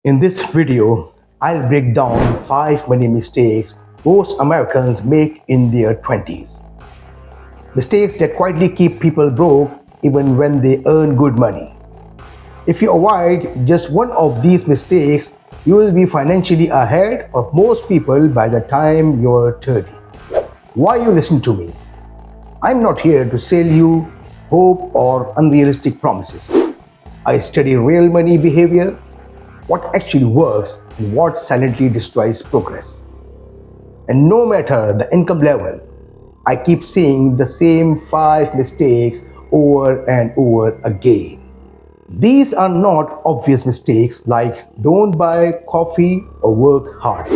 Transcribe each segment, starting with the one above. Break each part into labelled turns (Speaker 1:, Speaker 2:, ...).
Speaker 1: In this video, I'll break down 5 money mistakes most Americans make in their 20s. Mistakes that quietly keep people broke even when they earn good money. If you avoid just one of these mistakes, you will be financially ahead of most people by the time you're 30. Why you listen to me? I'm not here to sell you hope or unrealistic promises. I study real money behavior, what actually works, and what silently destroys progress. And no matter the income level, I keep seeing the same 5 mistakes over and over again. These are not obvious mistakes like don't buy coffee or work hard.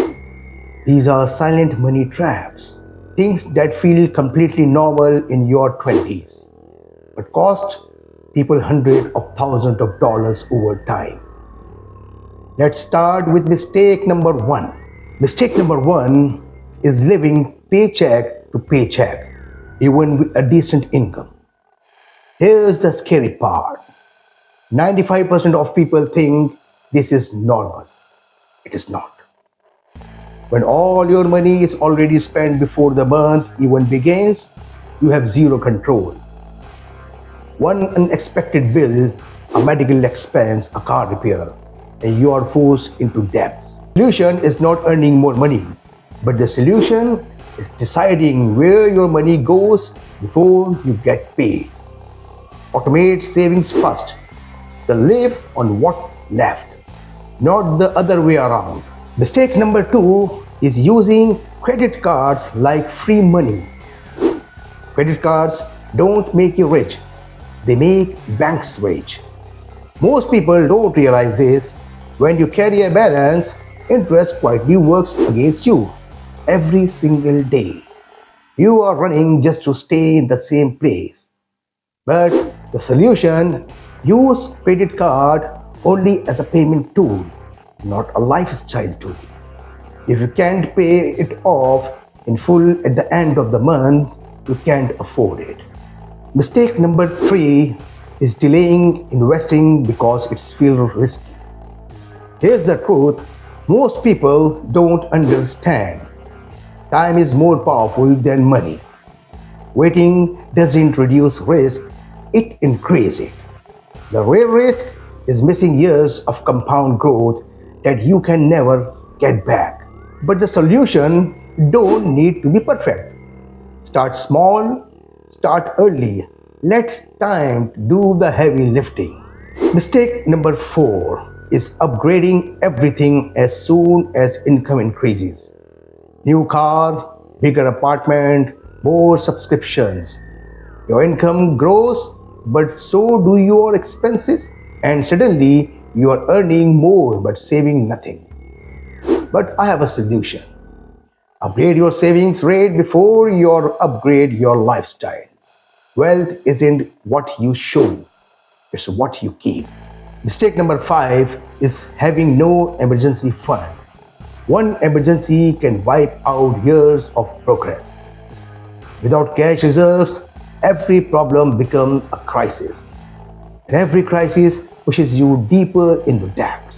Speaker 1: These are silent money traps, things that feel completely normal in your 20s, but cost people hundreds of thousands of dollars over time. Let's start with mistake number 1. Mistake number 1 is living paycheck to paycheck, even with a decent income. Here's the scary part: 95% of people think this is normal. It is not. When all your money is already spent before the month even begins, you have zero control. One unexpected bill, a medical expense, a car repair, and you are forced into debts. The solution is not earning more money, but the solution is deciding where your money goes before you get paid. Automate savings first, then live on what left, not the other way around. Mistake number 2 is using credit cards like free money. Credit cards don't make you rich, they make banks rich. Most people don't realize this. When you carry a balance, interest quietly works against you every single day. You are running just to stay in the same place. But the solution: use credit card only as a payment tool, not a lifestyle tool. If you can't pay it off in full at the end of the month, you can't afford it. Mistake number 3 is delaying investing because it feels risky. Here's the truth: most people don't understand. Time is more powerful than money. Waiting doesn't reduce risk, it increases it. The real risk is missing years of compound growth that you can never get back. But the solution don't need to be perfect. Start small, start early. Let time do the heavy lifting. Mistake number 4 is upgrading everything as soon as income increases. New car, bigger apartment, more subscriptions. Your income grows, but so do your expenses, and suddenly you are earning more but saving nothing. But I have a solution. Upgrade your savings rate before you upgrade your lifestyle. Wealth isn't what you show, it's what you keep. Mistake number 5 is having no emergency fund. One emergency can wipe out years of progress. Without cash reserves, every problem becomes a crisis. And every crisis pushes you deeper into debts.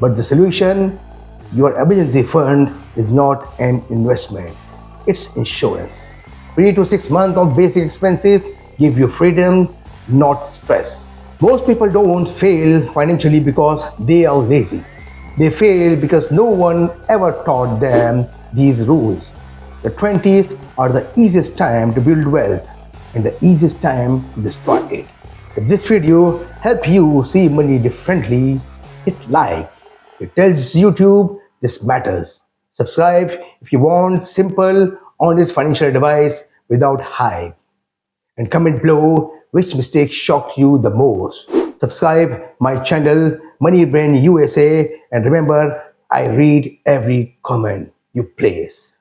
Speaker 1: But the solution: your emergency fund is not an investment, it's insurance. 3 to 6 months of basic expenses give you freedom, not stress. Most people don't fail financially because they are lazy. They fail because no one ever taught them these rules. The 20s are the easiest time to build wealth and the easiest time to destroy it. If this video helped you see money differently, hit like. It tells YouTube this matters. Subscribe if you want simple, honest financial advice without hype. And comment below which mistake shocked you the most. Subscribe my channel Money Brain USA, and remember, I read every comment you place.